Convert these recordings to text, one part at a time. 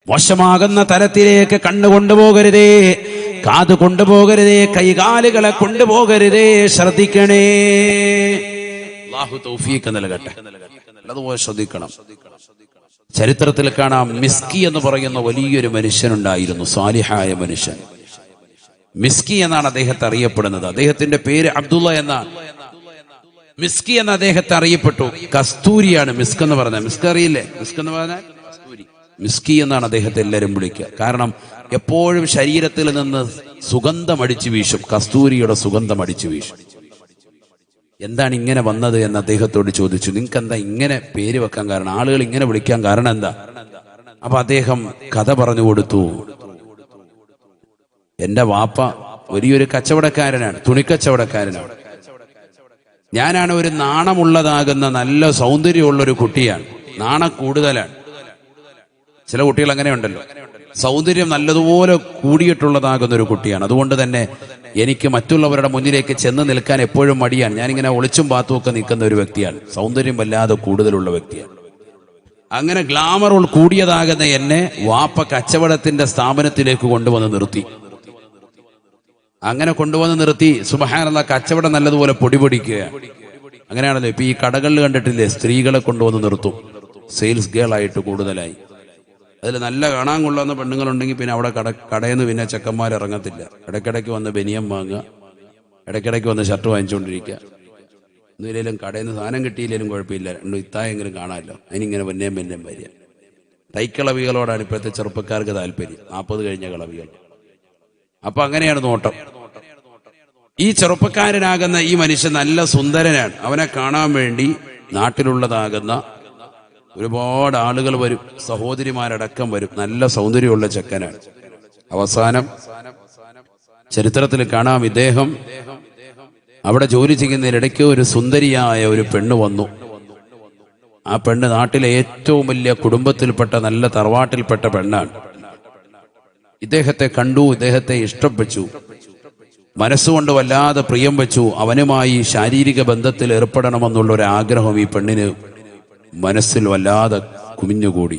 മോശമാകുന്ന തരത്തിലേക്ക് കണ്ണ് കൊണ്ടുപോകരുതേ, കാത് കൊണ്ടുപോകരുതേ, കൈകാലുകളെ കൊണ്ടുപോകരുതേ. ശ്രദ്ധിക്കണേ. അല്ലാഹു തൗഫീഖ് നൽകട്ടെ. അതുപോലെ ശ്രദ്ധിക്കണം. ചരിത്രത്തിൽ കാണാം, മിസ്കി എന്ന് പറയുന്ന വലിയൊരു മനുഷ്യനുണ്ടായിരുന്നു, സാലിഹായ മനുഷ്യൻ. മിസ്കി എന്നാണ് അദ്ദേഹത്തെ അറിയപ്പെടുന്നത്. അദ്ദേഹത്തിന്റെ പേര് അബ്ദുള്ള എന്നാണ്. മിസ്കി എന്ന് അദ്ദേഹത്തെ അറിയപ്പെട്ടു. കസ്തൂരിയാണ് മിസ്ക് എന്ന് പറഞ്ഞത്. മിസ്ക് അറിയില്ലേ? മിസ്ക് എന്ന് പറഞ്ഞാൽ കസ്തൂരി. മിസ്കി എന്നാണ് അദ്ദേഹത്തെ എല്ലാവരും വിളിക്കുക. കാരണം എപ്പോഴും ശരീരത്തിൽ നിന്ന് സുഗന്ധം അടിച്ചു വീശും, കസ്തൂരിയുടെ സുഗന്ധം അടിച്ചു വീശും. എന്താണ് ഇങ്ങനെ വന്നത് എന്ന് അദ്ദേഹത്തോട് ചോദിച്ചു. നിങ്ങൾക്ക് എന്താ ഇങ്ങനെ പേര് വെക്കാൻ കാരണം, ആളുകൾ ഇങ്ങനെ വിളിക്കാൻ കാരണം എന്താ? അപ്പൊ അദ്ദേഹം കഥ പറഞ്ഞു കൊടുത്തു. എന്റെ വാപ്പ വലിയൊരു കച്ചവടക്കാരനാണ്, തുണിക്കച്ചവടക്കാരനാണ്. ഞാനാണ് ഒരു നാണമുള്ളതാകുന്ന നല്ല സൗന്ദര്യമുള്ള ഒരു കുട്ടിയാണ്. നാണം കൂടുതലാണ്. ചില കുട്ടികൾ അങ്ങനെ ഉണ്ടല്ലോ, സൗന്ദര്യം നല്ലതുപോലെ കൂടിയിട്ടുള്ളതാകുന്ന ഒരു കുട്ടിയാണ്. അതുകൊണ്ട് തന്നെ എനിക്ക് മറ്റുള്ളവരുടെ മുന്നിലേക്ക് ചെന്ന് നിൽക്കാൻ എപ്പോഴും മടിയാണ്. ഞാനിങ്ങനെ ഒളിച്ചും പാത്തും ഒക്കെ നിൽക്കുന്ന ഒരു വ്യക്തിയാണ്. സൗന്ദര്യം വല്ലാതെ കൂടുതലുള്ള വ്യക്തിയാണ്. അങ്ങനെ ഗ്ലാമർ കൂടിയതാകുന്ന എന്നെ വാപ്പ കച്ചവടത്തിന്റെ സ്ഥാപനത്തിലേക്ക് കൊണ്ടുവന്ന് നിർത്തി. അങ്ങനെ കൊണ്ടുവന്ന് നിർത്തി, സുബ്ഹാനല്ലാഹ്, കച്ചവടം നല്ലതുപോലെ പൊടിപൊടിക്കുക. അങ്ങനെയാണല്ലോ ഇപ്പൊ ഈ കടകളിൽ കണ്ടിട്ടില്ലേ, സ്ത്രീകളെ കൊണ്ടുവന്ന് നിർത്തും, സെയിൽസ് ഗേൾ ആയിട്ട് കൂടുതലായി. അതിൽ നല്ല കാണാൻ കൊള്ളുന്ന പെണ്ണുങ്ങളുണ്ടെങ്കിൽ പിന്നെ അവിടെ കടയിൽ നിന്ന് പിന്നെ ചെക്കന്മാർ ഇറങ്ങത്തില്ല. ഇടയ്ക്കിടയ്ക്ക് വന്ന് ബനിയം വാങ്ങുക, ഇടയ്ക്കിടയ്ക്ക് വന്ന് ഷർട്ട് വാങ്ങിച്ചുകൊണ്ടിരിക്കുക. ഒന്നിലേലും കടയിൽ നിന്ന് സാധനം കിട്ടിയില്ലേലും കുഴപ്പമില്ല, രണ്ടും ഇത്തായെങ്കിലും കാണാമല്ലോ, അതിനിങ്ങനെ പിന്നെയും വരിക. തൈക്കളവികളോടാണ് ഇപ്പോഴത്തെ ചെറുപ്പക്കാർക്ക് താല്പര്യം, 40 കഴിഞ്ഞ കളവികൾ. അപ്പൊ അങ്ങനെയാണ് നോട്ടം. ഈ ചെറുപ്പക്കാരനാകുന്ന ഈ മനുഷ്യൻ നല്ല സുന്ദരനാണ്. അവനെ കാണാൻ വേണ്ടി നാട്ടിലുള്ളതാകുന്ന ഒരുപാട് ആളുകൾ വരും, സഹോദരിമാരടക്കം വരും. നല്ല സൗന്ദര്യമുള്ള ചെക്കനാണ്. അവസാനം ചരിത്രത്തിൽ കാണാം, ഇദ്ദേഹം അവിടെ ജോലി ചെയ്യുന്നതിനിടയ്ക്ക് ഒരു സുന്ദരിയായ ഒരു പെണ്ണ് വന്നു. ആ പെണ്ണ് നാട്ടിലെ ഏറ്റവും വലിയ കുടുംബത്തിൽപ്പെട്ട നല്ല തറവാട്ടിൽപ്പെട്ട പെണ്ണാണ്. ഇദ്ദേഹത്തെ കണ്ടു, ഇദ്ദേഹത്തെ ഇഷ്ടപ്പെട്ടു, മനസ്സുകൊണ്ട് വല്ലാതെ പ്രിയം വെച്ചു. അവനുമായി ശാരീരിക ബന്ധത്തിൽ ഏർപ്പെടണമെന്നുള്ള ഒരു ആഗ്രഹം ഈ പെണ്ണിന് മനസ്സിൽ വല്ലാതെ കുമിഞ്ഞുകൂടി.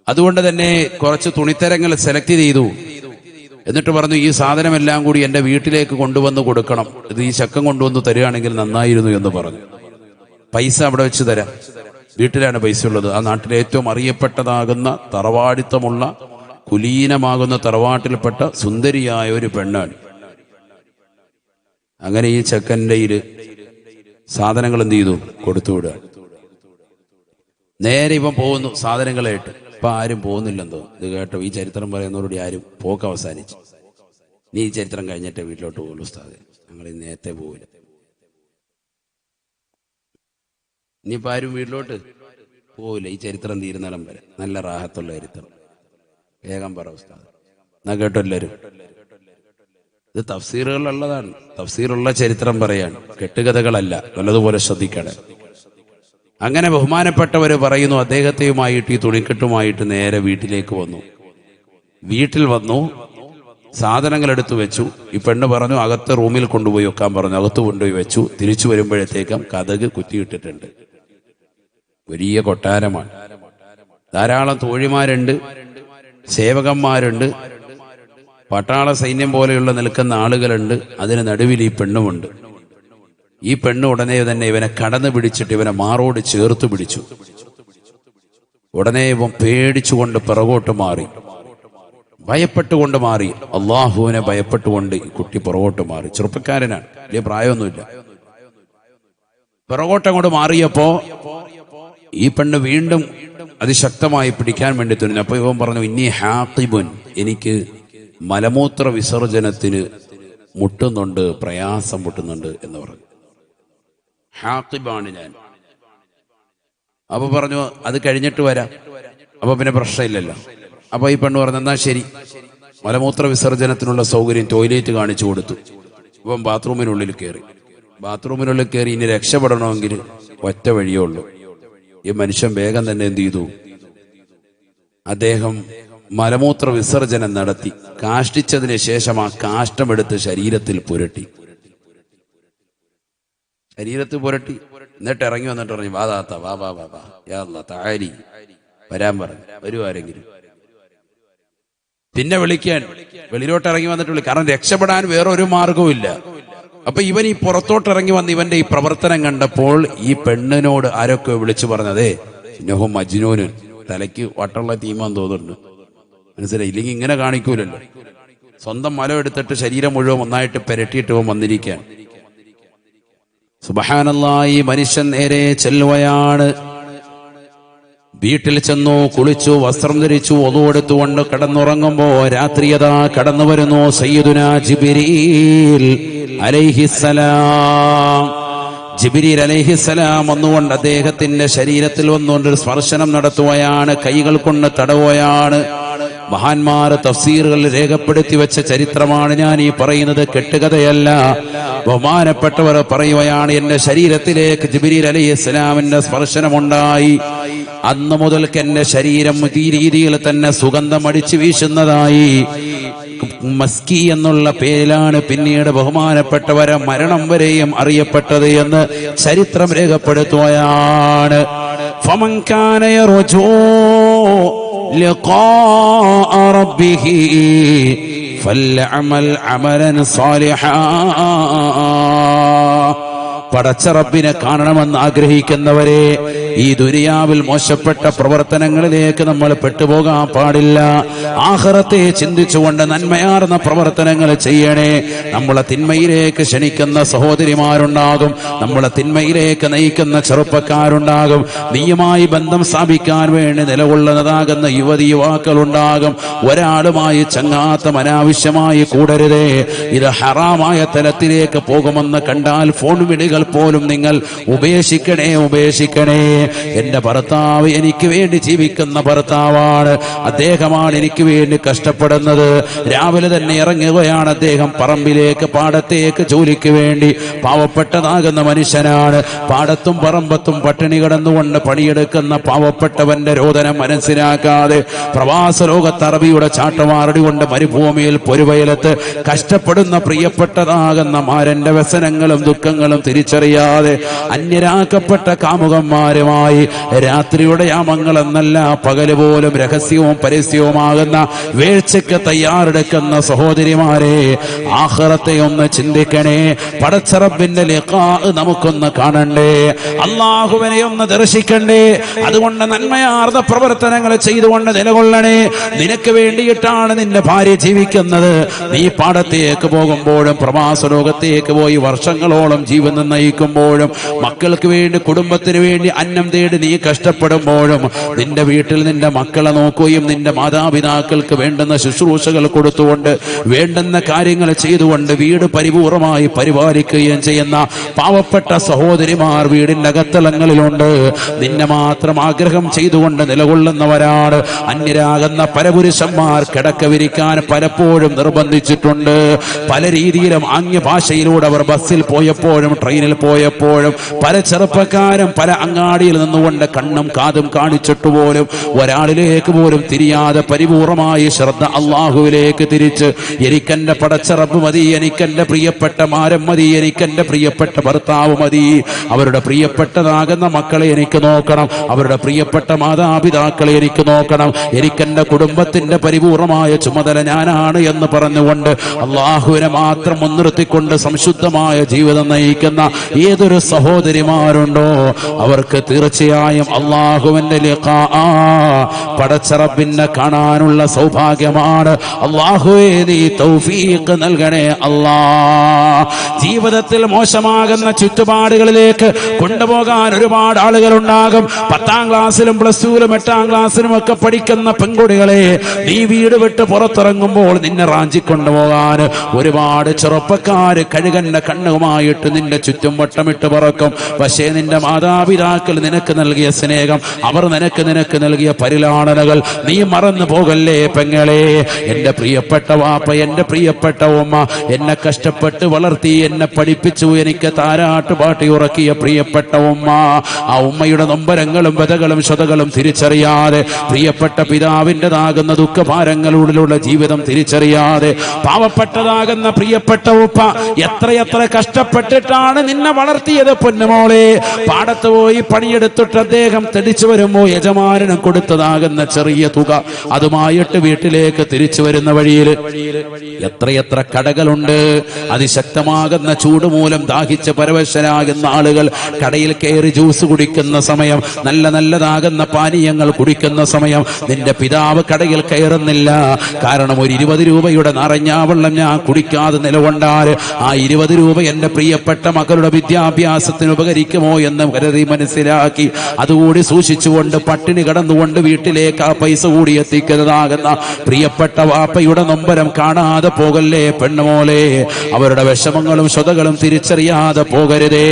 അതുകൊണ്ട് തന്നെ കുറച്ച് തുണിത്തരങ്ങൾ സെലക്ട് ചെയ്തു. എന്നിട്ട് പറഞ്ഞു, ഈ സാധനമെല്ലാം കൂടി എൻ്റെ വീട്ടിലേക്ക് കൊണ്ടുവന്ന് കൊടുക്കണം, ഇത് ഈ ചക്കം കൊണ്ടുവന്ന് തരികയാണെങ്കിൽ നന്നായിരുന്നു എന്ന് പറഞ്ഞു. പൈസ അവിടെ വെച്ച് തരാം. വീട്ടിലാണ് പൈസ ഉള്ളത്. ആ നാട്ടിലെ ഏറ്റവും അറിയപ്പെട്ടതാകുന്ന തറവാടിത്തമുള്ള കുലീനമാകുന്ന തറവാട്ടിൽപ്പെട്ട സുന്ദരിയായ ഒരു പെണ്ണാണ്. അങ്ങനെ ഈ ചെക്കൻ്റെ സാധനങ്ങൾ എന്ത് ചെയ്തു? കൊടുത്തുവിടുക. നേരെ ഇവൻ പോകുന്നു സാധനങ്ങളായിട്ട്. ഇപ്പൊ ആരും പോകുന്നില്ലെന്തോ. ഇത് കേട്ടോ, ഈ ചരിത്രം പറയുന്നവരോട് ആരും പോക്ക് അവസാനിച്ചു. നീ ഈ ചരിത്രം കഴിഞ്ഞിട്ടേ വീട്ടിലോട്ട് പോകുള്ളൂ ഉസ്താദേ, ഞങ്ങൾ നേരത്തെ പോവില്ല. ഇനിയിപ്പോൾ ആരും വീട്ടിലോട്ട് പോവില്ല, ഈ ചരിത്രം തീരുന്നിടം വരെ. നല്ല റാഹത്തുള്ള ചരിത്രം. വേഗം പറ ഉസ്താദ്. എന്നാ കേട്ടോ എല്ലാവരും. ഇത് തഫ്സീറുകളുള്ളതാണ്, തഫ്സീറുള്ള ചരിത്രം പറയാണ്, കെട്ടുകഥകളല്ല. നല്ലതുപോലെ ശ്രദ്ധിക്കണം. അങ്ങനെ ബഹുമാനപ്പെട്ടവര് പറയുന്നു, അദ്ദേഹത്തെയുമായിട്ട് ഈ തുണിക്കെട്ടുമായിട്ട് നേരെ വീട്ടിലേക്ക് വന്നു. വീട്ടിൽ വന്നു, സാധനങ്ങൾ എടുത്തു വെച്ചു. ഈ പെണ്ണ് പറഞ്ഞു അകത്ത് റൂമിൽ കൊണ്ടുപോയി വെക്കാൻ പറഞ്ഞു. അകത്ത് കൊണ്ടുപോയി വെച്ചു. തിരിച്ചു വരുമ്പോഴത്തേക്കും കതക് കുത്തിയിട്ടിട്ടുണ്ട്. വലിയ കൊട്ടാരമാണ്. ധാരാളം തോഴിമാരുണ്ട്, സേവകന്മാരുണ്ട്, പട്ടാള സൈന്യം പോലെയുള്ള നിൽക്കുന്ന ആളുകളുണ്ട്. അതിന് നടുവിൽ ഈ പെണ്ണുമുണ്ട്. ഈ പെണ്ണ് ഉടനെ തന്നെ ഇവനെ കടന്നു പിടിച്ചിട്ട് ഇവനെ മാറോട് ചേർത്ത് പിടിച്ചു. ഉടനെ ഇവൻ പേടിച്ചുകൊണ്ട് പിറകോട്ട് മാറി, ഭയപ്പെട്ടുകൊണ്ട് മാറി. അള്ളാഹുവിനെ ഭയപ്പെട്ടുകൊണ്ട് ഈ കുട്ടി പുറകോട്ട് മാറി. ചെറുപ്പക്കാരനാണ്, വലിയ പ്രായമൊന്നുമില്ല. പിറകോട്ടങ്ങോട്ട് മാറിയപ്പോ ഈ പെണ്ണ് വീണ്ടും അതിശക്തമായി പിടിക്കാൻ വേണ്ടി തുനിഞ്ഞു. അപ്പൊ ഇവൻ പറഞ്ഞു, ഇന്നി ഹാഖിബുൻ, എനിക്ക് മലമൂത്ര വിസർജനത്തിന് മുട്ടുന്നുണ്ട്, പ്രയാസം മുട്ടുന്നുണ്ട് എന്ന് പറഞ്ഞു. ഹാഖിബാണ് ഞാൻ. അപ്പൊ പറഞ്ഞു അത് കഴിഞ്ഞിട്ട് വരാം. അപ്പൊ പിന്നെ പ്രശ്നമില്ലല്ലോ. അപ്പൊ ഈ പെണ്ണ് പറഞ്ഞു, എന്നാ ശരി. മലമൂത്ര വിസർജനത്തിനുള്ള സൗകര്യം ടോയ്ലറ്റ് കാണിച്ചു കൊടുത്തു. ഇപ്പം ബാത്റൂമിനുള്ളിൽ കയറി. ഇനി രക്ഷപ്പെടണമെങ്കിൽ ഒറ്റ വഴിയേ ഉള്ളൂ. ഈ മനുഷ്യൻ വേഗം തന്നെ എന്ത് ചെയ്തു? അദ്ദേഹം മലമൂത്ര വിസർജനം നടത്തി. കാഷ്ടിച്ചതിന് ശേഷം ആ കാഷ്ടമെടുത്ത് ശരീരത്തിൽ പുരട്ടി. എന്നിട്ട് ഇറങ്ങി വന്നിട്ട് പറഞ്ഞു, വാ താത്ത, വാ വാ വാ വാ, യാ അല്ലാഹ് തആലി, വരാൻ പറഞ്ഞു. വരൂ ആരെങ്കിലും. പിന്നെ വിളിക്കാൻ വെളിയിലോട്ട് ഇറങ്ങി വന്നിട്ട് വിളിക്കും. കാരണം രക്ഷപ്പെടാൻ വേറൊരു മാർഗവും ഇല്ല. അപ്പൊ ഇവൻ ഈ പുറത്തോട്ട് ഇറങ്ങി വന്ന് ഇവന്റെ ഈ പ്രവർത്തനം കണ്ടപ്പോൾ ഈ പെണ്ണിനോട് ആരൊക്കെ വിളിച്ചു പറഞ്ഞതേ ഇന്നഹു മജ്നൂനുൻ, തലയ്ക്ക് വട്ടുള്ള തീമാൻ തോന്നുന്നുണ്ട്, മനസ്സിലായി? ഇല്ലെങ്കിൽ ഇങ്ങനെ കാണിക്കൂലല്ലോ. സ്വന്തം മലം എടുത്തിട്ട് ശരീരം മുഴുവൻ ഒന്നായിട്ട് പെരട്ടിയിട്ട് ഇവൻ വന്നിരിക്കാൻ. സുബ്ഹാനല്ലാഹ്, ഈ മനുഷ്യൻ നേരെ ചെല്ലുകയാണ്. വീട്ടിൽ ചെന്നു, കുളിച്ചു, വസ്ത്രം ധരിച്ചു, ഒതു എടുത്തുകൊണ്ട് കിടന്നുറങ്ങുമ്പോ രാത്രിയതാ കടന്നു വരുന്നു സയ്യിദുനാ ജിബ്രീൽ അലൈഹിസ്സലാം. ജിബ്രീൽ അലൈഹിസ്സലാം വന്നുകൊണ്ട് അദ്ദേഹത്തിന്റെ ശരീരത്തിൽ വന്നുകൊണ്ട് ഒരു സ്പർശനം നടത്തുകയാണ്, കൈകൾ കൊണ്ട് തടവുകയാണ്. മഹാന്മാർ തഫ്സീറുകൾ രേഖപ്പെടുത്തി വെച്ച ചരിത്രമാണ് ഞാൻ ഈ പറയുന്നത്, കെട്ടുകഥയല്ല. ബഹുമാനപ്പെട്ടവർ പറയുകയാണ്, എന്റെ ശരീരത്തിലേക്ക് ജിബ്രീൽ അലൈഹിസ്സലാമിന്റെ സ്പർശനമുണ്ടായി. അന്ന് മുതൽക്ക് എന്റെ ശരീരം ഈ രീതിയിൽ തന്നെ സുഗന്ധം അടിച്ചു വീശുന്നതായി. മസ്കി എന്നുള്ള പേരിലാണ് പിന്നീട് ബഹുമാനപ്പെട്ടവരെ മരണം വരെയും അറിയപ്പെട്ടത് എന്ന് ചരിത്രം രേഖപ്പെടുത്തുകയാണ്. ഫമൻ കാന യർജൂ لقاء ربه فليعمل عملا صالحا. പടച്ച റബ്ബിനെ കാണണമെന്ന് ആഗ്രഹിക്കുന്നവരെ, ഈ ദുനിയാവിൽ മോശപ്പെട്ട പ്രവർത്തനങ്ങളിലേക്ക് നമ്മൾ പെട്ടുപോകാൻ പാടില്ല. ആഖിറത്തെ ചിന്തിച്ചുകൊണ്ട് നന്മയാർന്ന പ്രവർത്തനങ്ങൾ ചെയ്യണേ. നമ്മളെ തിന്മയിലേക്ക് ക്ഷണിക്കുന്ന സഹോദരിമാരുണ്ടാകും, നമ്മളെ തിന്മയിലേക്ക് നയിക്കുന്ന ചെറുപ്പക്കാരുണ്ടാകും, നീയുമായി ബന്ധം സ്ഥാപിക്കാൻ വേണ്ടി നിലകൊള്ളുന്നതാകുന്ന യുവാക്കളുണ്ടാകും. ഒരാളുമായി ചങ്ങാത്തം അനാവശ്യമായി കൂടരുതേ. ഇത് ഹറാമായ തലത്തിലേക്ക് പോകുമെന്ന് കണ്ടാൽ ഫോൺ വിളികൾ പോലും നിങ്ങൾ ഉപേക്ഷിക്കണേ. എന്റെ ഭർത്താവ് എനിക്ക് വേണ്ടി ജീവിക്കുന്ന ഭർത്താവാണ്, അദ്ദേഹമാണ് എനിക്ക് വേണ്ടി കഷ്ടപ്പെടുന്നത്. രാവിലെ തന്നെ ഇറങ്ങുകയാണ് അദ്ദേഹം പറമ്പിലേക്ക്, പാടത്തേക്ക് ജോലിക്ക് വേണ്ടി. പാവപ്പെട്ടതാകുന്ന മനുഷ്യനാണ്. പാടത്തും പറമ്പത്തും പട്ടിണി കിടന്നുകൊണ്ട് പണിയെടുക്കുന്ന പാവപ്പെട്ടവന്റെ രോദനം മനസ്സിലാക്കാതെ പ്രവാസ ലോകത്ത് അറബിയുടെ ചാട്ടമാറടി കൊണ്ട് മരുഭൂമിയിൽ പൊരുവയലത്ത് കഷ്ടപ്പെടുന്ന പ്രിയപ്പെട്ടതാകുന്ന മാരന്റെ വ്യസനങ്ങളും ദുഃഖങ്ങളും തിരിച്ചറിയാതെ അന്യരാക്കപ്പെട്ട കാമുകന്മാരുമായി രാത്രിയുടെ യാമങ്ങൾ എന്നല്ല പകല് പോലും രഹസ്യവും പരസ്യവുമാകുന്ന വീഴ്ചയ്ക്ക് തയ്യാറെടുക്കുന്ന സഹോദരിമാരെ, ആഖിറത്തെ ഒന്ന് ചിന്തിക്കണേ. പടച്ച റബ്ബിന്റെ ലിഖാ നമുക്കൊന്ന് കാണണ്ടേ, അല്ലാഹുവിനെ ഒന്ന് ദർശിക്കണ്ടേ. അതുകൊണ്ട് നന്മയാർന്ന പ്രവർത്തനങ്ങൾ ചെയ്തുകൊണ്ട് നിലകൊള്ളണേ. നിനക്ക് വേണ്ടിയിട്ടാണ് നിന്റെ ഭാര്യ ജീവിക്കുന്നത്. നീ പാടത്തേക്ക് പോകുമ്പോഴും പ്രവാസ ലോകത്തേക്ക് പോയി വർഷങ്ങളോളം ജീവിതം നയിക്കുമ്പോഴും മക്കൾക്ക് വേണ്ടി കുടുംബത്തിന് വേണ്ടി അന്നം തേടി നീ കഷ്ടപ്പെടുമ്പോഴും നിന്റെ വീട്ടിൽ നിന്റെ മക്കളെ നോക്കുകയും നിന്റെ മാതാപിതാക്കൾക്ക് വേണ്ടുന്ന ശുശ്രൂഷകൾ കൊടുത്തുകൊണ്ട് വേണ്ടുന്ന കാര്യങ്ങൾ ചെയ്തുകൊണ്ട് വീട് പരിപൂർണമായി പരിപാലിക്കുകയും ചെയ്യുന്ന പാവപ്പെട്ട സഹോദരിമാർ വീടിന്റെ അകത്തളങ്ങളിലുണ്ട്. നിന്നെ മാത്രം ആഗ്രഹം ചെയ്തുകൊണ്ട് നിലകൊള്ളുന്നവരാണ്. അന്യരാകുന്ന പരപുരുഷന്മാർ കിടക്ക വിരിക്കാൻ പലപ്പോഴും നിർബന്ധിച്ചിട്ടുണ്ട്. പല രീതിയിലും ആംഗ്യ ഭാഷയിലൂടെ അവർ ബസ്സിൽ പോയപ്പോഴും ട്രെയിനിൽ പോയപ്പോഴും പല ചെറുപ്പക്കാരും പല അങ്ങാടിയിൽ നിന്നുകൊണ്ട് കണ്ണും കാതും കാണിച്ചിട്ട് പോലും ഒരാളിലേക്ക് പോലും തിരിയാതെ പരിപൂർണമായി ശ്രദ്ധ അള്ളാഹുവിലേക്ക് തിരിച്ച് എനിക്കെന്റെ പടച്ച റബ്ബ് മതി, എനിക്കെന്റെ പ്രിയപ്പെട്ട മാരം മതി, എനിക്കെന്റെ പ്രിയപ്പെട്ട ഭർത്താവ് മതി, അവരുടെ പ്രിയപ്പെട്ടതാകുന്ന മക്കളെ എനിക്ക് നോക്കണം, അവരുടെ പ്രിയപ്പെട്ട മാതാപിതാക്കളെ എനിക്ക് നോക്കണം, എനിക്കെന്റെ കുടുംബത്തിന്റെ പരിപൂർണമായ ചുമതല ഞാനാണ് എന്ന് പറഞ്ഞുകൊണ്ട് അള്ളാഹുവിനെ മാത്രം മുൻനിർത്തിക്കൊണ്ട് സംശുദ്ധമായ ജീവിതം നയിക്കുന്ന ഏതൊരു സഹോദരിമാരുണ്ടോ അവർക്ക് തീർച്ചയായും അള്ളാഹുവിന്റെ ലിഖാ പടച്ച റബ്ബിനെ കാണാനുള്ള സൗഭാഗ്യമാണ്. അള്ളാഹുവേ നീ തൗഫീഖ് നൽകണേ അല്ലാ. ജീവിതത്തിൽ മോശമാകുന്ന ചുറ്റുപാടുകളിലേക്ക് കൊണ്ടുപോകാൻ ഒരുപാട് ആളുകൾ ഉണ്ടാകും. 10ാം ക്ലാസ്സിലും പ്ലസ് ടുവിലും 8ാം ക്ലാസ്സിലും ഒക്കെ പഠിക്കുന്ന പെൺകുട്ടികളെ, നീ വീട് വിട്ട് പുറത്തിറങ്ങുമ്പോൾ നിന്നെ റാഞ്ചിക്കൊണ്ടുപോകാൻ ഒരുപാട് ചെറുപ്പക്കാര് കഴുകന്റെ കണ്ണുമായിട്ട് നിന്റെ ചുറ്റും വട്ടമിട്ട് പറക്കും. പക്ഷേ നിന്റെ മാതാപിതാക്കൾ നിനക്ക് നൽകിയ സ്നേഹം, അവർ നിനക്ക് നൽകിയ പരിലാളനകൾ നീ മറന്നു പോകല്ലേ പെങ്ങളെ. എന്റെ പ്രിയപ്പെട്ട വാപ്പ, എന്റെ പ്രിയപ്പെട്ട ഉമ്മ എന്നെ കഷ്ടപ്പെട്ട് വളർത്തി, എന്നെ പഠിപ്പിച്ചു, എനിക്ക് താരാട്ട് പാട്ടി ഉറക്കിയ പ്രിയപ്പെട്ട ഉമ്മ, ആ ഉമ്മയുടെ നൊമ്പരങ്ങളും വ്യതകളും ക്ഷതകളും തിരിച്ചറിയാതെ പ്രിയപ്പെട്ട പിതാവ് പിതാവിൻ്റെതാകുന്ന ദുഃഖഭാരങ്ങളിലൂടെയുള്ള ജീവിതം തിരിച്ചറിയാതെ പാവപ്പെട്ടതാകുന്ന പ്രിയപ്പെട്ട ഉപ്പ എത്രയെത്ര കഷ്ടപ്പെട്ടിട്ടാണ് നിന്നെ വളർത്തിയത് പൊന്നുമോളെ. പാടത്ത് പോയി പണിയെടുത്തിട്ട് അദ്ദേഹം തിരിച്ചു വരുമ്പോ യജമാനന് കൊടുത്തതാകുന്ന ചെറിയ തുക അതുമായിട്ട് വീട്ടിലേക്ക് തിരിച്ചു വരുന്ന വഴിയിൽ എത്രയെത്ര കടകളുണ്ട്. അതിശക്തമാകുന്ന ചൂട് മൂലം ദാഹിച്ച് പരവശരാകുന്ന ആളുകൾ കടയിൽ കയറി ജ്യൂസ് കുടിക്കുന്ന സമയം, നല്ല നല്ലതാകുന്ന പാനീയങ്ങൾ കുടിക്കുന്ന സമയം നിന്റെ പിതാവ് കടയിൽ കയറുന്നില്ല. കാരണം ഒരു 20 രൂപയുടെ നിറഞ്ഞാവെള്ളം ഞാൻ കുടിക്കാതെ നിലകൊണ്ടാൽ ആ 20 രൂപ എന്റെ പ്രിയപ്പെട്ട മക്കളുടെ വിദ്യാഭ്യാസത്തിന് ഉപകരിക്കുമോ എന്ന് കരുതി മനസ്സിലാക്കി അതുകൂടി സൂക്ഷിച്ചുകൊണ്ട് പട്ടിണി കടന്നുകൊണ്ട് വീട്ടിലേക്ക് ആ പൈസ കൂടി എത്തിക്കുന്നതാകുന്ന പ്രിയപ്പെട്ട വാപ്പയുടെ നൊമ്പരം കാണാതെ പോകല്ലേ പെണ്ണുമോളെ. അവരുടെ വിഷമങ്ങളും സ്വതകളും തിരിച്ചറിയാതെ പോകരുതേ.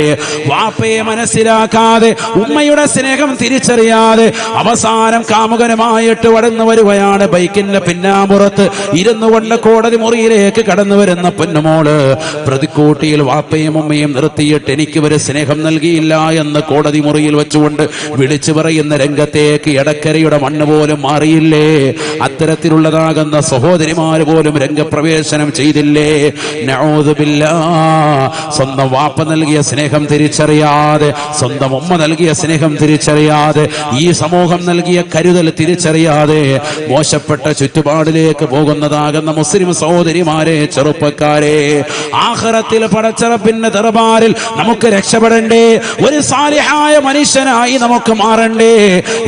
വാപ്പയെ മനസ്സിലാക്കാതെ ഉമ്മയുടെ സ്നേഹം തിരിച്ചറിയാതെ അവസാനം കാമുകനുമായിട്ട് വളർന്നു വരുകയാണ്. ബൈക്കിന്റെ പിന്നാമ്പുറത്ത് ഇരുന്നു കൊണ്ട് കോടതി മുറിയിലേക്ക് കടന്നു വരുന്ന പൊന്നുമോള് പ്രതിക്കൂട്ടിയിൽ വാപ്പയും ഉമ്മയും നിർത്തിയിട്ട് എനിക്ക് ഒരു സ്നേഹം നൽകിയില്ല എന്ന് കോടതി മുറിയിൽ വെച്ചുകൊണ്ട് വിളിച്ചു പറയുന്ന രംഗത്തേക്ക് എടക്കരയുടെ മണ്ണ് പോലും മാറിയില്ലേ. അത്തരത്തിലുള്ളതാകുന്ന സഹോദരിമാര് പോലും രംഗപ്രവേശനം ചെയ്തില്ലേ. നഊദു ബില്ലാഹ്. സ്വന്തം വാപ്പ നൽകിയ സ്നേഹം തിരിച്ചറിയാതെ, സ്വന്തം ഉമ്മ നൽകിയ സ്നേഹം തിരിച്ചറിയാതെ, ഈ സമൂഹം നൽകിയ കരുതൽ തിരിച്ചറിയാതെ മോശപ്പെട്ട ചുറ്റുപാടിലേക്ക് പോകുന്നതാകുന്ന മുസ്ലിം സഹോദരിമാരെ, ചെറുപ്പക്കാരെ, ആഖിറത്തിൽ പടച്ചറപ്പിന്റെ ദർബാറിൽ നമുക്ക് രക്ഷപ്പെടണ്ടേ, ഒരു സാലിഹായ മനുഷ്യനായി നമുക്ക് മാറണ്ടേ.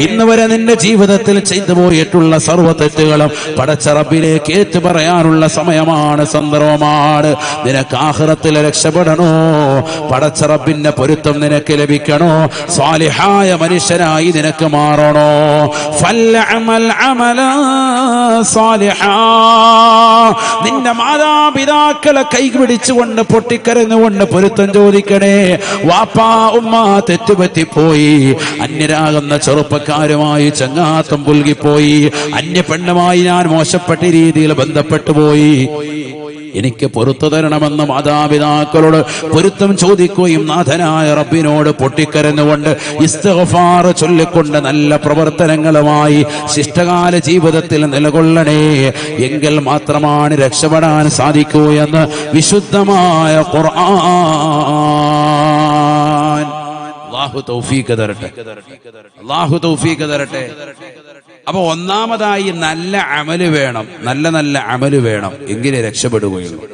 ഇന്ന് വരെ നിന്റെ ജീവിതത്തിൽ ചെയ്തു പോയിട്ടുള്ള സർവ്വ തെറ്റുകളും പടച്ചറപ്പിലേക്ക് ഏറ്റു പറയാനുള്ള സമയമാണ്, സന്ദർഭമാണ്. നിനക്ക് ആഖിറത്തിൽ രക്ഷപ്പെടണോ, പടച്ചറപ്പിന്റെ പൊരുത്തം നിനക്ക് ലഭിക്കണോ, സാലിഹായ മനുഷ്യനായി നിനക്ക് മാറണോ? ഫൽഅമൽ അമലാ സാലിഹാ. നിന്റെ മാതാപിതാക്കളെ കൈപിടിച്ചുകൊണ്ട് പൊട്ടിക്കരഞ്ഞുകൊണ്ട് പൊരുത്തം ചോദിക്കണേ. വാപ്പാ ഉമ്മ തെറ്റുപറ്റിപ്പോയി, അന്യരാകുന്ന ചെറുപ്പക്കാരുമായി ചങ്ങാത്തം പുൽകിപ്പോയി, അന്യ പെണ്ണുമായി ഞാൻ മോശപ്പെട്ട രീതിയിൽ ബന്ധപ്പെട്ടു പോയി, എനിക്ക് പൊറുത്തു തരണമെന്ന് മാതാപിതാക്കളോട് പൊരുത്തം ചോദിക്കുകയും നാഥനായ റബ്ബിനോട് പൊട്ടിക്കരഞ്ഞുകൊണ്ട് ഇസ്തിഗ്ഫാർ ചൊല്ലിക്കൊണ്ട് നല്ല പ്രവർത്തനങ്ങളുമായി ശിഷ്ടകാല ജീവിതത്തിൽ നിലകൊള്ളണേ. എങ്കിൽ മാത്രമാണ് രക്ഷപ്പെടാൻ സാധിക്കൂ എന്ന് വിശുദ്ധമായ ഖുർആൻ. അല്ലാഹു തൗഫീഖ് തരട്ടെ, അല്ലാഹു തൗഫീഖ് തരട്ടെ. അപ്പൊ ഒന്നാമതായി നല്ല അമല് വേണം, നല്ല നല്ല അമല് വേണം, എങ്കിലേ രക്ഷപ്പെടുകയുള്ളൂ.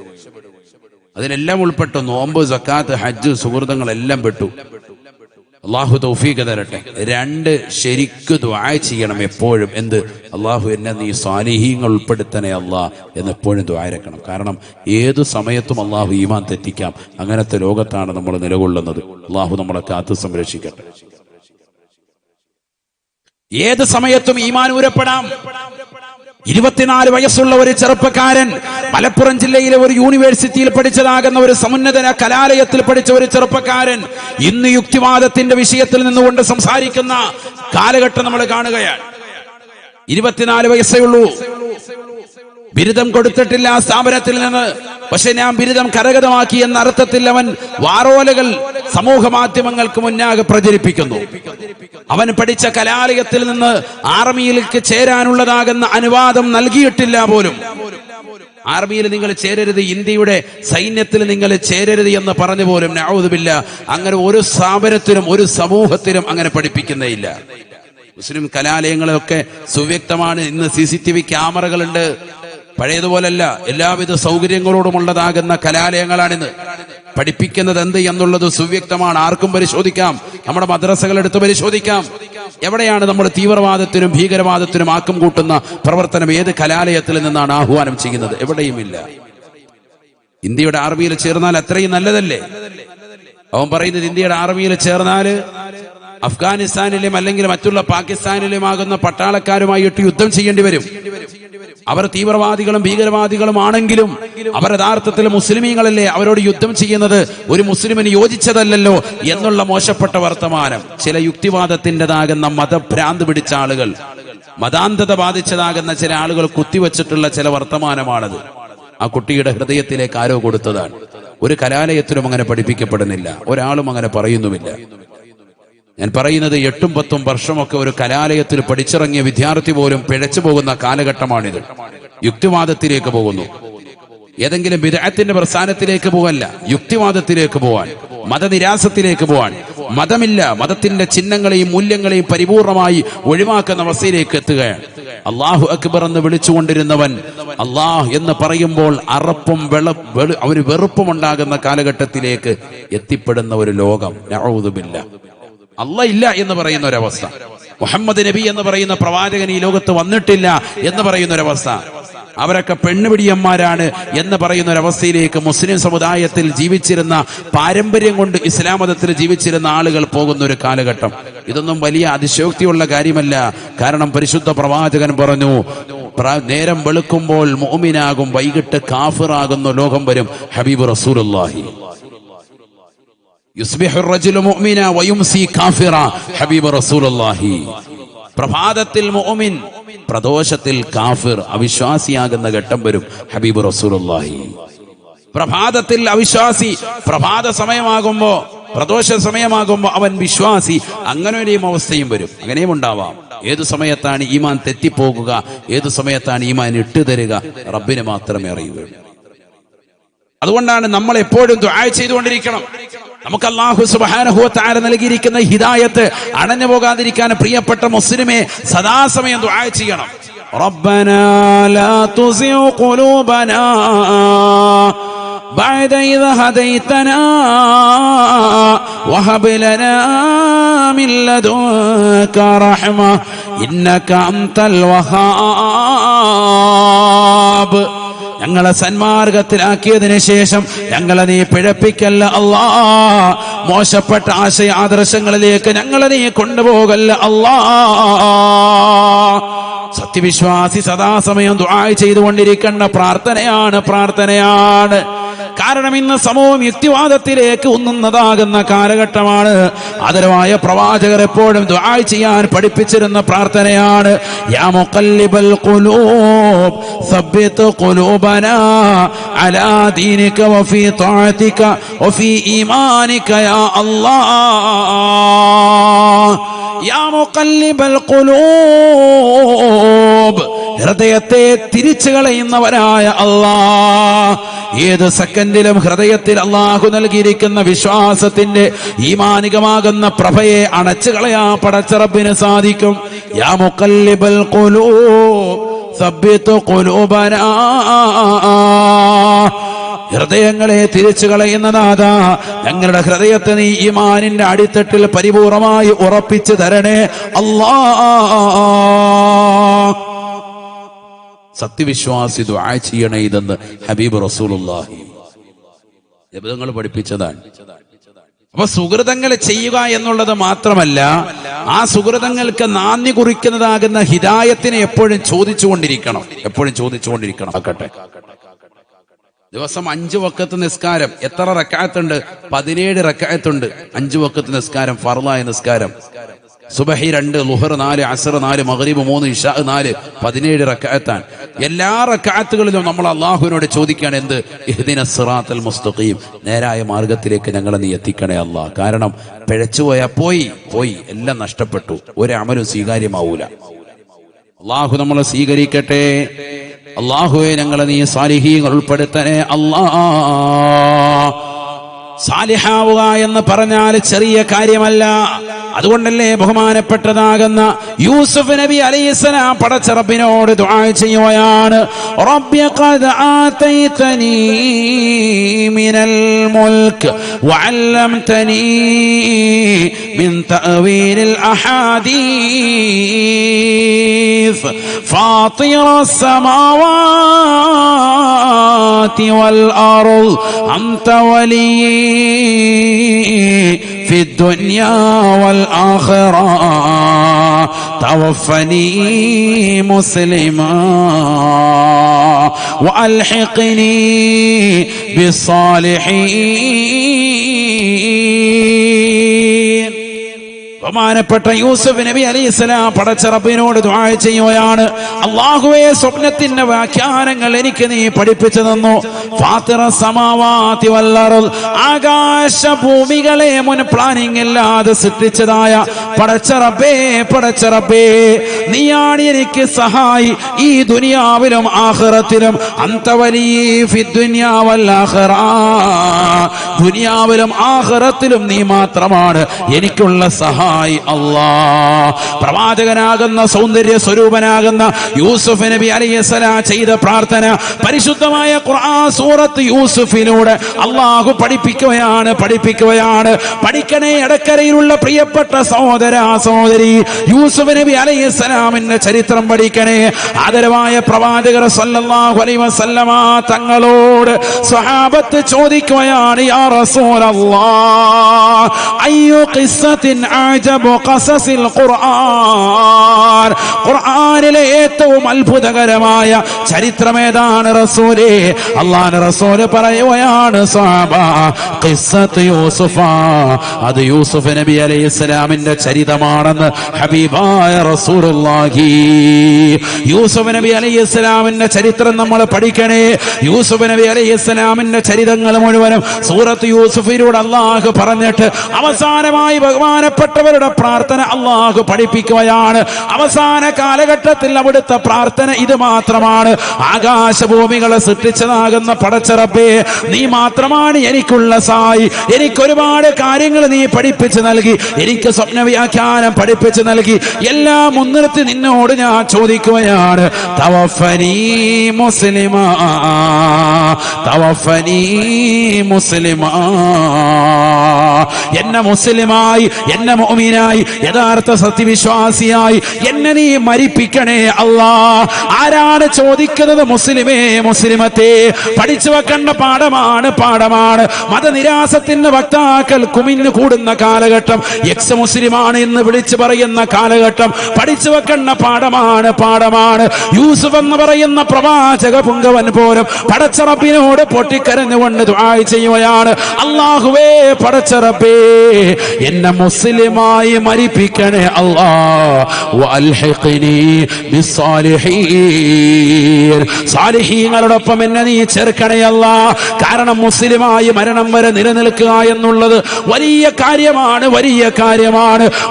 അതിലെല്ലാം ഉൾപ്പെട്ടു. നോമ്പ്, സക്കാത്ത്, ഹജ്ജ്, സുഹൃത്തുക്കളെല്ലാം പെട്ടു. അള്ളാഹു തൗഫീഖ് തരട്ടെ. 2, ശരിക്ക് ദുആ ചെയ്യണം എപ്പോഴും. എന്ത്? അള്ളാഹു എന്നെ നീ സാലിഹീങ്ങൾ ഉൾപ്പെടുത്തണേ അല്ലാഹ് എന്ന് എപ്പോഴും ദുആ ഇരക്കണം. കാരണം ഏതു സമയത്തും അള്ളാഹു ഈമാൻ തെറ്റിക്കാം. അങ്ങനത്തെ ലോകത്താണ് നമ്മൾ നിലകൊള്ളുന്നത്. അള്ളാഹു നമ്മളെ കാത്തു സംരക്ഷിക്കട്ടെ. ഏത് സമയത്തും ഈമാൻ ഊരപ്പെടാം. 24 വയസ്സുള്ള ഒരു ചെറുപ്പക്കാരൻ മലപ്പുറം ജില്ലയിലെ ഒരു യൂണിവേഴ്സിറ്റിയിൽ പഠിച്ചതാകുന്ന ഒരു സമുന്നത കലാലയത്തിൽ പഠിച്ച ഒരു ചെറുപ്പക്കാരൻ ഇന്ന് യുക്തിവാദത്തിന്റെ വിഷയത്തിൽ നിന്നുകൊണ്ട് സംസാരിക്കുന്ന കാലഘട്ടം നമ്മൾ കാണുകയാണ്. 24 വയസ്സേ ഉള്ളൂ. ബിരുദം കൊടുത്തിട്ടില്ല ആ സ്ഥാപനത്തിൽ നിന്ന്. പക്ഷെ ഞാൻ ബിരുദം കരഗതമാക്കി എന്ന അർത്ഥത്തിൽ അവൻ വാറോലകൾ സമൂഹ മാധ്യമങ്ങൾക്ക് മുന്നാകെ പ്രചരിപ്പിക്കുന്നു. അവൻ പഠിച്ച കലാലയത്തിൽ നിന്ന് ആർമിയിലേക്ക് ചേരാനുള്ളതാകുന്ന അനുവാദം നൽകിയിട്ടില്ല പോലും. ആർമിയിൽ നിങ്ങൾ ചേരരുത്, ഇന്ത്യയുടെ സൈന്യത്തിൽ നിങ്ങൾ ചേരരുത് എന്ന് പറഞ്ഞു പോലും. നഊദു ബില്ലാഹ്. അങ്ങനെ ഒരു സ്ഥാപനത്തിനും ഒരു സമൂഹത്തിനും അങ്ങനെ പഠിപ്പിക്കുന്നേയില്ല. മുസ്ലിം കലാലയങ്ങളൊക്കെ സുവ്യക്തമാണ്. ഇന്ന് CCTV ക്യാമറകളുണ്ട്. പഴയതുപോലല്ല, എല്ലാവിധ സൗകര്യങ്ങളോടുമുള്ളതാകുന്ന കലാലയങ്ങളാണിന്ന്. പഠിപ്പിക്കുന്നത് എന്ത് എന്നുള്ളത് സുവ്യക്തമാണ്. ആർക്കും പരിശോധിക്കാം. നമ്മുടെ മദ്രസകൾ എടുത്ത് പരിശോധിക്കാം. എവിടെയാണ് നമ്മൾ തീവ്രവാദത്തിനും ഭീകരവാദത്തിനും ആക്കം കൂട്ടുന്ന പ്രവർത്തനം ഏത് കലാലയത്തിൽ നിന്നാണ് ആഹ്വാനം ചെയ്യുന്നത്? എവിടെയുമില്ല. ഇന്ത്യയുടെ ആർമിയിൽ ചേർന്നാൽ അത്രയും നല്ലതല്ലേ? അവൻ പറയുന്നത് ഇന്ത്യയുടെ ആർമിയിൽ ചേർന്നാൽ അഫ്ഗാനിസ്ഥാനിലും അല്ലെങ്കിൽ മറ്റുള്ള പാകിസ്ഥാനിലുമാകുന്ന പട്ടാളക്കാരുമായിട്ട് യുദ്ധം ചെയ്യേണ്ടി വരും. അവർ തീവ്രവാദികളും ഭീകരവാദികളും ആണെങ്കിലും അവർ യഥാർത്ഥത്തിൽ മുസ്ലിമീങ്ങളല്ലേ, അവരോട് യുദ്ധം ചെയ്യുന്നത് ഒരു മുസ്ലിമിന് യോജിച്ചതല്ലല്ലോ എന്നുള്ള മോശപ്പെട്ട വർത്തമാനം ചില യുക്തിവാദത്തിൻ്റെതാകുന്ന മതഭ്രാന്ത് പിടിച്ച ആളുകൾ, മതാന്ധത ബാധിച്ചതാകുന്ന ചില ആളുകൾ കുത്തിവെച്ചിട്ടുള്ള ചില വർത്തമാനമാണത്. ആ കുട്ടിയുടെ ഹൃദയത്തിലേക്ക് ആരോ കൊടുത്തതാണ്. ഒരു കലാലയത്തിലും അങ്ങനെ പഠിപ്പിക്കപ്പെടുന്നില്ല, ഒരാളും അങ്ങനെ പറയുന്നുമില്ല. ഞാൻ പറയുന്നത് 8 10 വർഷമൊക്കെ ഒരു കലാലയത്തിൽ പഠിച്ചിറങ്ങിയ വിദ്യാർത്ഥി പോലും പിഴച്ചു പോകുന്ന കാലഘട്ടമാണിത്. യുക്തിവാദത്തിലേക്ക് പോകുന്നു. ഏതെങ്കിലും ബിദ്അത്തിന്റെ പ്രസ്ഥാനത്തിലേക്ക് പോകല്ല, യുക്തിവാദത്തിലേക്ക് പോവാൻ, മതനിരാസത്തിലേക്ക് പോവാൻ. മതമില്ല, മതത്തിന്റെ ചിഹ്നങ്ങളെയും മൂല്യങ്ങളെയും പരിപൂർണമായി ഒഴിവാക്കുന്ന അവസ്ഥയിലേക്ക് എത്തുകയാണ്. അല്ലാഹു അക്ബർ എന്ന് വിളിച്ചുകൊണ്ടിരുന്നവൻ അല്ലാഹ് എന്ന് പറയുമ്പോൾ അറപ്പും അവന് വെറുപ്പും ഉണ്ടാകുന്ന കാലഘട്ടത്തിലേക്ക് എത്തിപ്പെടുന്ന ഒരു ലോകം. നഊദു ബില്ലാഹ്. അല്ലാഹ് ഇല്ല എന്ന് പറയുന്ന ഒരവസ്ഥ, മുഹമ്മദ് നബി എന്ന് പറയുന്ന പ്രവാചകൻ ഈ ലോകത്ത് വന്നിട്ടില്ല എന്ന് പറയുന്ന ഒരവസ്ഥ, അവരൊക്കെ പെണ്ണുപിടിയന്മാരാണ് എന്ന് പറയുന്ന ഒരവസ്ഥയിലേക്ക് മുസ്ലിം സമുദായത്തിൽ ജീവിച്ചിരുന്ന, പാരമ്പര്യം കൊണ്ട് ഇസ്ലാം മതത്തിൽ ജീവിച്ചിരുന്ന ആളുകൾ പോകുന്ന ഒരു കാലഘട്ടം. ഇതൊന്നും വലിയ അതിശയോക്തിയുള്ള കാര്യമല്ല. കാരണം പരിശുദ്ധ പ്രവാചകൻ പറഞ്ഞു, നേരം വെളുക്കുമ്പോൾ മുഅ്മിനാകും, വൈകിട്ട് കാഫിറാകുന്ന ലോകം വരും. ഹബീബ് റസൂലുള്ളാഹി യുസ്ബിഹു റജുലു മുഅ്മിന വയുംസി കാഫിറ. ഹബീബ് റസൂലുള്ളാഹി പ്രഭാതത്തിൽ മുഅ്മിൻ, പ്രദോഷത്തിൽ കാഫിർ, അവിശ്വാസിയാകുന്ന ഘട്ടം വരും. ഹബീബ് റസൂലുള്ളാഹി പ്രഭാതത്തിൽ അവിശ്വാസി, പ്രഭാത സമയമാകുമ്പോ, പ്രദോഷ സമയമാകുമ്പോ അവൻ വിശ്വാസി. അങ്ങനെ ഒരു അവസ്ഥയും വരും. അങ്ങനെയും ഉണ്ടാവാം. ഏതു സമയത്താണ് ഈമാൻ തെറ്റിപ്പോകുക, ഏതു സമയത്താണ് ഈമാൻ ഇട്ടുതരിക, റബ്ബിന് മാത്രമേ അറിയുകയുള്ളൂ. അതുകൊണ്ടാണ് നമ്മൾ എപ്പോഴും ദുആ ചെയ്തുകൊണ്ടിരിക്കണം. നമുക്ക് അല്ലാഹു സുബ്ഹാനഹു വ തആല നൽകിയിരിക്കുന്ന ഹിദായത്ത് അണഞ്ഞു പോകാതിരിക്കാൻ പ്രിയപ്പെട്ട മുസ്ലിമേ സദാസമയം ദുആ ചെയ്യണം. റബ്ബനാ ലാ തുസിഉ ഖുലൂബനാ ബഅദ ഇദ് ഹദൈതനാ വഹബ് ലനാ മിൻ ലദുൻക റഹ്മ ഇന്നക അൻതൽ വഹാബ്. ഞങ്ങളെ സന്മാർഗത്തിലാക്കിയതിനു ശേഷം ഞങ്ങളെ നീ പിഴപ്പിക്കല്ല അല്ലാ. മോശപ്പെട്ട ആശയ ആദർശങ്ങളിലേക്ക് ഞങ്ങളെ നീ കൊണ്ടുപോകല്ല അല്ലാ. സത്യവിശ്വാസി സദാസമയം ദുആ ചെയ്തുകൊണ്ടിരിക്കേണ്ട പ്രാർത്ഥനയാണ്. കാരണം ഇന്ന് സമൂഹം യുക്തിവാദത്തിലേക്ക് ഉന്നുന്നതാകുന്ന കാലഘട്ടമാണ്. ആദരവായ പ്രവാചകർ എപ്പോഴും ദുആ ചെയ്യാൻ പഠിപ്പിച്ചിരുന്ന പ്രാർത്ഥനയാണ്. യാ മുഖല്ലിബൽ ഖുലൂബ് സബ്ബിത് ഖുലൂബനാ അലാ ദീനിക വഫീ തഅതിക വഫീ ഈമാനിക യാ അല്ലാഹ്. യാ മുഖല്ലിബൽ ഖുലൂബ്, ഹൃദയത്തെ തിരിച്ചു കളയുന്നവനായ അല്ലാഹ്. ഏത് സെക്കൻഡിലും ഹൃദയത്തിൽ അല്ലാഹു നൽകിയിരിക്കുന്ന വിശ്വാസത്തിന്റെ ഈമാനികമാകുന്ന പ്രഭയെ അണച്ചു കളയാൻ പടച്ച റബ്ബിന് സാധിക്കും. യാ മുഖല്ലിബൽ ഖുലൂബ് സബ്ബിത് ഖുലൂബനാ, ഹൃദയങ്ങളെ തിരിച്ചു കളയുന്ന നാഥാ, ഞങ്ങളുടെ ഹൃദയത്തെ നീ ഈമാനിന്റെ അടിത്തട്ടിൽ പരിപൂർണമായി ഉറപ്പിച്ചു തരണേ അല്ലാഹ്. സത്യവിശ്വാസി ദുആ ചെയ്യണേ ഇതെന്ന് ഹബീബ് റസൂലുള്ളാഹി നബിതങ്ങൾ പഠിപ്പിച്ചതാണ്. അപ്പൊ സുഹൃതങ്ങൾ ചെയ്യുക എന്നുള്ളത് മാത്രമല്ല, ആ സുഹൃതങ്ങൾക്ക് നാന്ദി കുറിക്കുന്നതാകുന്ന ഹിദായത്തിനെ എപ്പോഴും ചോദിച്ചുകൊണ്ടിരിക്കണം. ആക്കട്ടെ, ദിവസം 5 വഖത്ത് നിസ്കാരം എത്ര റക്അത്തുണ്ട്? 17 റക്അത്തുണ്ട്. 5 വഖത്ത് നിസ്കാരം, ഫർളായ നിസ്കാരം. സുബഹി 2, ളുഹർ 4, അസ്ർ 4, മഗ്രിബ് 3, ഇശാ 4, 17 റക്അത്താണ്. എല്ലാ റക്അത്തുകളിലും നമ്മൾ അല്ലാഹുവിനോട് ചോദിക്കുകയാണ്, എന്ത്? ഇഹ്ദിനസ് സിറാത്തൽ മുസ്തഖീം, നേരായ മാർഗത്തിലേക്ക് ഞങ്ങളെ നീ എത്തിക്കണേ അല്ലാഹ്. കാരണം പിഴച്ചുപോയാ പോയി എല്ലാം നഷ്ടപ്പെട്ടു, ഒരു അമലും സ്വീകാര്യമാവൂല. അല്ലാഹു നമ്മളെ സ്വീകരിക്കട്ടെ. അല്ലാഹുവേ, ഞങ്ങളെ നീ സാലിഹീങ്ങൾ ഉൾപ്പെടുത്തണേ അല്ലാഹ്. സാലിഹാവുക എന്ന് പറഞ്ഞാൽ ചെറിയ കാര്യമല്ല. അതുകൊണ്ടല്ലേ ബഹുമാനപ്പെട്ടതാകുന്ന യൂസുഫ് നബി അലൈഹിസ്സലാം പടച്ച റബ്ബിനോട് ദുആ ചെയ്യുകയാണ്, റബ്ബി ഖദ് ആതൈതനീ മിനൽ മുൽക്ക് വഅല്ലംതനീ മിൻ തഅവീലിൽ അഹാദീസ് ഫാത്തിറസ് സമാവാതി വൽ അർദ് അൻത വലി في الدنيا والآخرة توفني مسلما وألحقني بالصالحين. ബഹുമാനപ്പെട്ട യൂസുഫ് നബി അലൈഹിസ്സലാം പടച്ച റബ്ബിനോട് ദുആ ചെയ്യുകയാണ്, അല്ലാഹുവേ സ്വപ്നത്തിന്റെ വ്യാഖ്യാനങ്ങൾ എനിക്ക് നീ പഠിപ്പിച്ചു തന്നു. ഫാത്തിറ സമാവാതി വൽ അർദ്, ആകാശ ഭൂമികളെ മുൻ പ്ലാനിംഗ് ഇല്ലാതെ സൃഷ്ടിച്ചതായ പടച്ച റബ്ബേ നീയാണ് എനിക്ക് സഹായി ഈ ദുനിയാവിലും ആഖിറത്തിലും. അൻത വലി ഫിദ്ദുനിയാ വൽ ആഖിറ, ദുനിയാവിലും ആഖിറത്തിലും നീ മാത്രമാണ് എനിക്കുള്ള സഹായി അല്ലാഹ്. പ്രവാചകനാകുന്ന സൗന്ദര്യ സ്വരൂപനാകുന്ന യൂസുഫ് നബി അലൈഹിസ്സലാം ചെയ്ത പ്രാർത്ഥന പരിശുദ്ധമായ ഖുർആൻ സൂറത്ത് യൂസുഫിലൂടെ അല്ലാഹു പഠിപ്പിക്കുകയാണ്. പഠിക്കണേ ഇടക്കരയിലുള്ള പ്രിയപ്പെട്ട സഹോദര സഹോദരി, യൂസുഫ് നബി അലൈഹിസ്സലാമിന്റെ ചരിത്രം പഠിക്കണേ. ആദരവായ പ്രവാചകർ സല്ലല്ലാഹു അലൈഹി വസല്ലമ തങ്ങളോട് സ്വഹാബത്ത് ചോദിക്കുകയാണ്, യാ റസൂലല്ലാഹ് അയ്യു ഖിസ്സത്തിൻ അജബു ഖസസിൽ ഖുർആൻ, ഖുർആനിലെ ഏറ്റവും അത്ഭുതകരമായ ചരിത്രം ഏതാണ് റസൂലേ? അല്ലാഹുവിന്റെ റസൂൽ പറയുകയാണ്, സ്വഹാബ ഖിസ്സത്ത് യൂസുഫ, അത് യൂസുഫ് നബി അലൈഹിസ്സലാമിന്റെ ചരിതമാണെന്ന് ഹബീബായ റസൂലുള്ളാഹി. യൂസുഫ് നബി അലൈഹിസ്സലാമിന്റെ ചരിത്രം നമ്മൾ പഠിക്കണേ. യൂസുഫ് നബി അലൈഹിസ്സലാമിന്റെ ചരിതങ്ങൾ മുഴുവനും സൂറത്ത് യൂസുഫിലൂടെ അല്ലാഹു പറഞ്ഞിട്ട് അവസാനമായി ബഹുമാനപ്പെട്ടവരുടെ പ്രാർത്ഥന അല്ലാഹു പഠിപ്പിക്കുകയാണ്. അവസാന കാലഘട്ടത്തിൽ അവിടുത്തെ പ്രാർത്ഥന ഇത് മാത്രമാണ്, ആകാശഭൂമികളെ സൃഷ്ടിച്ചതാകുന്ന പടച്ച റബ്ബേ നീ മാത്രമാണ് എനിക്കുള്ള സഹായി. എനിക്കൊരുപാട് കാര്യങ്ങൾ നീ പഠിപ്പിച്ചു നൽകി, എനിക്ക് സ്വപ്ന വ്യാഖ്യാനം പഠിപ്പിച്ചു നൽകി. എല്ലാം മുൻനിർത്തി നിന്നോട് ഞാൻ ചോദിക്കുകയാണ്, തവഫനി മുസ്ലിമാ, തവഫനി മുസ്ലിമാ, എന്നെ മുസ്ലിമായി, എന്നെ മുഅ്മിനായി, യഥാർത്ഥ സത്യവിശ്വാസിയായി എന്നെ നീ മരിപ്പിക്കണേ അല്ലാ. ആരാണ് ചോദിക്കുന്നത്? മുസ്ലിമേ, മുസ്ലിമത്തെ. പഠിച്ചു വെക്കേണ്ട പാഠമാണ്. മതനിരാസത്തിന്റെ വക്താക്കൾ കുമിഞ്ഞു കൂടുന്ന കാലഘട്ടം, എക്സ് മുസ്ലിമാണ് എന്ന് വിളിച്ചു പറയുന്ന കാലഘട്ടം, പഠിച്ചു വെക്കേണ്ട പാഠമാണ്. യൂസുഫ് എന്ന് പറയുന്ന പ്രവാചക പുങ്കവൻ പോലും പടച്ച റബ്ബിനോട് പൊട്ടിക്കരഞ്ഞുകൊണ്ട് ദുആ ചെയ്യുകയാണ്, അല്ലാഹുവേ പടച്ച റബ്ബേ എന്നെ മുസ്ലിമായി മരിപ്പിക്കണേ അല്ലാഹ്, വഅൽഹിഖ്നി ബിസ്സാലിഹീൻ, സാലിഹീങ്ങളോടൊപ്പം എന്നെ നീ ചേർക്കണേ അല്ലാഹ്. കാരണം മുസ്ലിമായി മരണം വരെ നിലനിൽക്കുക എന്നുള്ളത് വലിയ കാര്യമാണ്.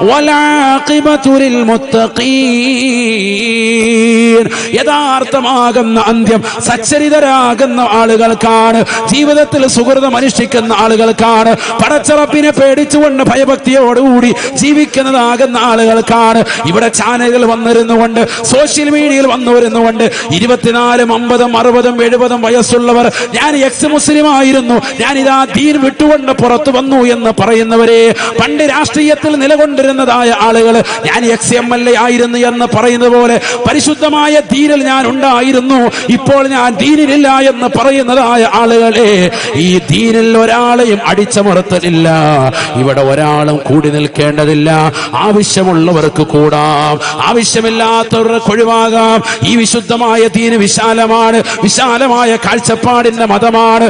വലാഖിബതു ലിൽ മുത്തഖീൻ, യഥാർത്ഥമാകുന്ന അന്ത്യം സച്ചരിതരാകുന്ന ആളുകൾക്കാണ്, ജീവിതത്തിൽ സുഹൃതം അനുഷ്ഠിക്കുന്ന ആളുകൾക്കാണ്, പടച്ച റബ്ബിനെ പേടിച്ചുകൊണ്ട് ഭയഭക്തിയോടുകൂടി ജീവിക്കുന്നതാകുന്ന ആളുകൾക്കാണ്. ഇവിടെ ചാനലുകൾ വന്നിരുന്നുകൊണ്ട്, സോഷ്യൽ മീഡിയയിൽ വന്നുവരുന്നുകൊണ്ട് 24, 50, 60, 70 വയസ്സുള്ളവർ ഞാൻ എക്സ് മുസ്ലിം ആയിരുന്നു, ഞാൻ ഇതാ ദീൻ വിട്ടുകൊണ്ട് പുറത്തു വന്നു എന്ന് പറയുന്നവരെ, പണ്ട് രാഷ്ട്രീയത്തിൽ നിലകൊണ്ടിരുന്നതായ ആളുകൾ ഞാൻ XMLA ആയിരുന്നു എന്ന് പറയുന്നത് പോലെ പരിശുദ്ധമായ ദീനിൽ ഞാൻ ഉണ്ടായിരുന്നു, ഇപ്പോൾ ഞാൻ ദീനിലില്ല എന്ന് പറയുന്നതായ ആളുകളെ, ഈ ദീനിൽ ഒരാളെയും അടിച്ചമർത്തലില്ല. ഇവിടെ ഒരാളും കൂടി നിൽക്കേണ്ടതില്ല. ആവശ്യമുള്ളവർക്ക് കൂടാം, ആവശ്യമില്ലാത്തവർക്ക് ഒഴിവാകാം. ഈ വിശുദ്ധമായ ദീന് വിശാലമാണ്, വിശാലമായ കാഴ്ചപ്പാടിന്റെ മതമാണ്.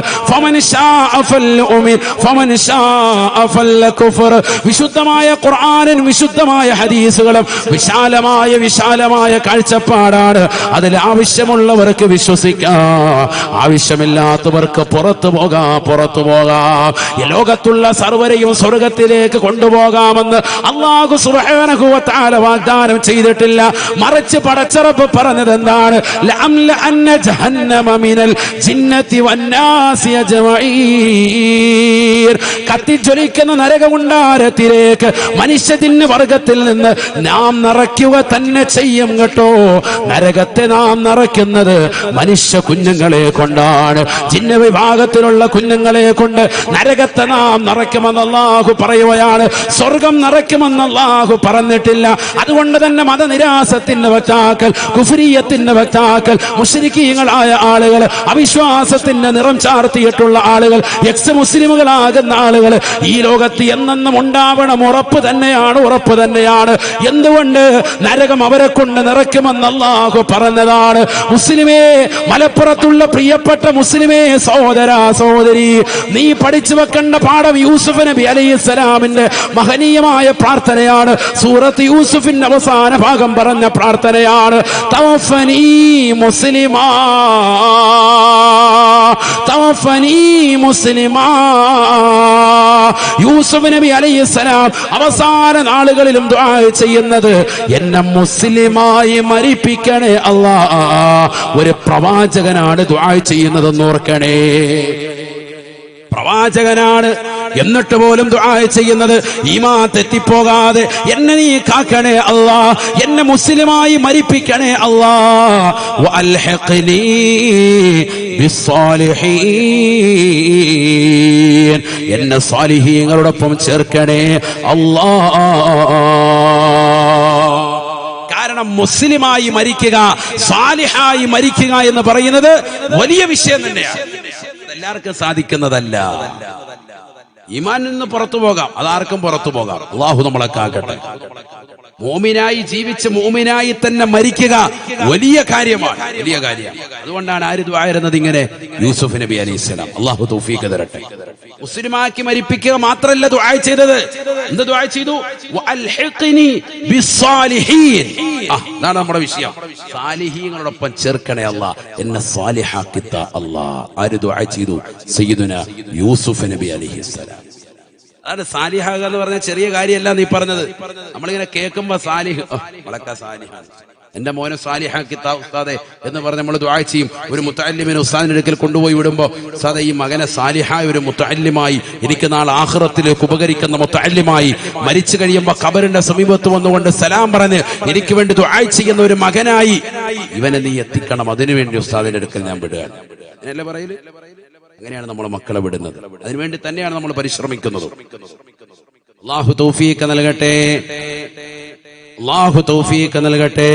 വിശുദ്ധമായ ഖുർആനും വിശുദ്ധമായ ഹദീസുകളും വിശാലമായ കാഴ്ചപ്പാടാണ്. അതിൽ ആവശ്യമുള്ളവർക്ക് വിശ്വസിക്കാം, ആവശ്യമില്ലാത്തവർക്ക് പുറത്തു പോകാം. ഈ ലോകത്തുള്ള സർവരെയും സ്വർഗത്തിലേക്ക് കൊണ്ടുപോകാമെന്ന് അല്ലാഹു സുബ്ഹാനഹു വ തആല വാഗ്ദാനം ചെയ്തിട്ടില്ല. മറിച്ച് പടച്ച റബ്ബ് പറഞ്ഞത് എന്താണ്? ലഅംലഅന്ന ജഹന്നമ മിനൽ ജിന്നതി വന്നാസി അജ്മഈൻ, കത്തിജ്വലിക്കുന്ന നരകമുണ്ടാരത്തിലേക്ക് മനുഷ്യജിന്ന് വർഗത്തിൽ നിന്ന് നാം നിറയ്ക്കുക തന്നെ ചെയ്യും കേട്ടോ. നരകത്തെ നാം നിറയ്ക്കുന്നത് മനുഷ്യ കുഞ്ഞുങ്ങളെ കൊണ്ടാണ്, ജിന്ന വിഭാഗത്തിലുള്ള കുഞ്ഞുങ്ങളെ കൊണ്ട് നരകത്തെ നാം നിറയ്ക്കുമെന്ന് അല്ലാഹു പറയുകയാണ്. സ്വർഗം നിറയ്ക്കുമെന്ന് അല്ലാഹു പറഞ്ഞിട്ടില്ല. അതുകൊണ്ട് തന്നെ മതനിരാസത്തിന്റെ വക്താക്കൾ, കുഫ്രിയത്തിന്റെ വക്താക്കൾ, മുശ്രിക്കീങ്ങളായ ആളുകൾ, അവിശ്വാസത്തിന്റെ നിറം ചാർത്തിയിട്ടുള്ള ആളുകൾ, എക്സ് മുസ്ലിമുകളാകുന്ന ആളുകൾ ഈ ലോകത്ത് എന്നെന്നും ഉണ്ടാവണം. ഉറപ്പ് തന്നെയാണ്. എന്തുകൊണ്ട്? നരകം അവരെ കൊണ്ട് നിറയ്ക്കുമെന്ന് അല്ലാഹു പറഞ്ഞതാണ്. മുസ്ലിമേ, മലപ്പുറത്തുള്ള പ്രിയപ്പെട്ട മുസ്ലിമേ, സഹോദരി, നീ പഠിച്ചു വെക്കേണ്ട പാഠം യൂസുഫ് നബി അലൈഹിസ്സലാമിന്റെ മഹനീയമായ മുസ്ലിമായ പ്രാർത്ഥനയാണ്. സൂറത്ത് യൂസുഫിന്റെ അവസാന ഭാഗം പറഞ്ഞ പ്രാർത്ഥനയാണ്. തവഫനി മുസ്ലിമാ, തവഫനി മുസ്ലിമാ. യൂസുഫ് നബി അലൈഹിസ്സലാം അവസാന നാളുകളിലും ദുആ ചെയ്യുന്നത് എന്നെ മുസ്ലിമായി മരിപ്പിക്കണേ അല്ലാ. ഒരു പ്രവാചകനാണ് ദുആ ചെയ്യുന്നതെന്ന് ഓർക്കണേ. പ്രവാചകനാണ്, എന്നിട്ട് പോലും ദുആ ചെയ്യുന്നത് ഈമാൻ തെറ്റിപ്പോകാതെ എന്നെ നീ കാക്കണേ അല്ലാ, എന്നെ മുസ്ലിമായി മരിപ്പിക്കണേ അല്ലാ. വഅൽഹിഖ്നി ബിസ്സാലിഹീൻ, എന്നെ സാലിഹീങ്ങളോടൊപ്പം ചേർക്കണേ അല്ലാ. കാരണം മുസ്ലിമായി മരിക്കുക, സാലിഹായി മരിക്കുക എന്ന് പറയുന്നത് വലിയ വിഷയം തന്നെയാണ്. എല്ലാവർക്കും സാധിക്കുന്നതല്ല. ഈമാനിൽ നിന്ന് പുറത്തു പോകാം, അതാർക്കും പുറത്തു പോകാം. അല്ലാഹു നമ്മളെ കാക്കട്ടെ. മോമിനായി ജീവിച്ച് മോമിനായി തന്നെ മരിക്കുക വലിയ കാര്യമാണ്, വലിയ കാര്യമാണ്. അതുകൊണ്ടാണ് ആര് ദുആ ചെയ്യുന്നത് ഇങ്ങനെ? യൂസുഫ് നബി അലൈഹിസ്സലാം. അല്ലാഹു തൗഫീഖ് തരട്ടെ. മുസ്ലിമാക്കി മരിപ്പിക്കുക മാത്രമല്ല ദുആ ചെയ്തത്. എന്ത് ദുആ ചെയ്തു? വഅൽഹിഖ്നി ബിസ്സാലിഹീൻ. അതാണ് നമ്മുടെ വിഷയം. സാലിഹീങ്ങളോടൊപ്പം ചേർക്കണേ അല്ലാ, എന്നെ സാലിഹാക്കി താ അല്ലാ. ആര് ദുആ ചെയ്തു? സയ്യിദുനാ യൂസുഫ് നബി അലൈഹിസ്സലാം. അതാണ് സാലിഹാക എന്ന് പറഞ്ഞ ചെറിയ കാര്യമല്ല നീ പറഞ്ഞത്. നമ്മളിങ്ങനെ കേൾക്കുമ്പോ സാലിഹ്, വളക്ക സാലിഹാണ്, എന്റെ മോനെ സാലിഹാക്കി താ ഉസ്താദെ എന്ന് പറഞ്ഞ് നമ്മൾ ദുആ ചെയ്യും. ഒരു മുത്തഅല്ലിമിനെ ഉസ്താദിന്റെ അടുക്കൽ കൊണ്ടുപോയി വിടുമ്പോ, ഉസ്താദെ ഈ മകനെ സാലിഹായ ഒരു മുത്തഅല്ലിമായി, എനിക്ക് നാളെ ആഖിറത്തിലേക്ക് ഉപകരിക്കുന്ന മുത്തഅല്ലിമായി, മരിച്ചു കഴിയുമ്പോ ഖബറിന്റെ സമീപത്ത് വന്നുകൊണ്ട് സലാം പറഞ്ഞ് എനിക്ക് വേണ്ടി ദുആ ചെയ്യുന്ന ഒരു മകനായി ഇവനെ നീ എത്തിക്കണം. അതിനുവേണ്ടി ഉസ്താദിന്റെ അടുക്കൽ ഞാൻ വിടുകയാണ്. അങ്ങനെയല്ലേ പറയല്? അങ്ങനെയാണ് നമ്മൾ മക്കളെ വിടുന്നത്. അതിനുവേണ്ടി തന്നെയാണ് നമ്മൾ പരിശ്രമിക്കുന്നത്. അല്ലാഹു തൗഫീഖ് നൽകട്ടെ, അല്ലാഹു തൗഫീഖ് നൽകട്ടെ.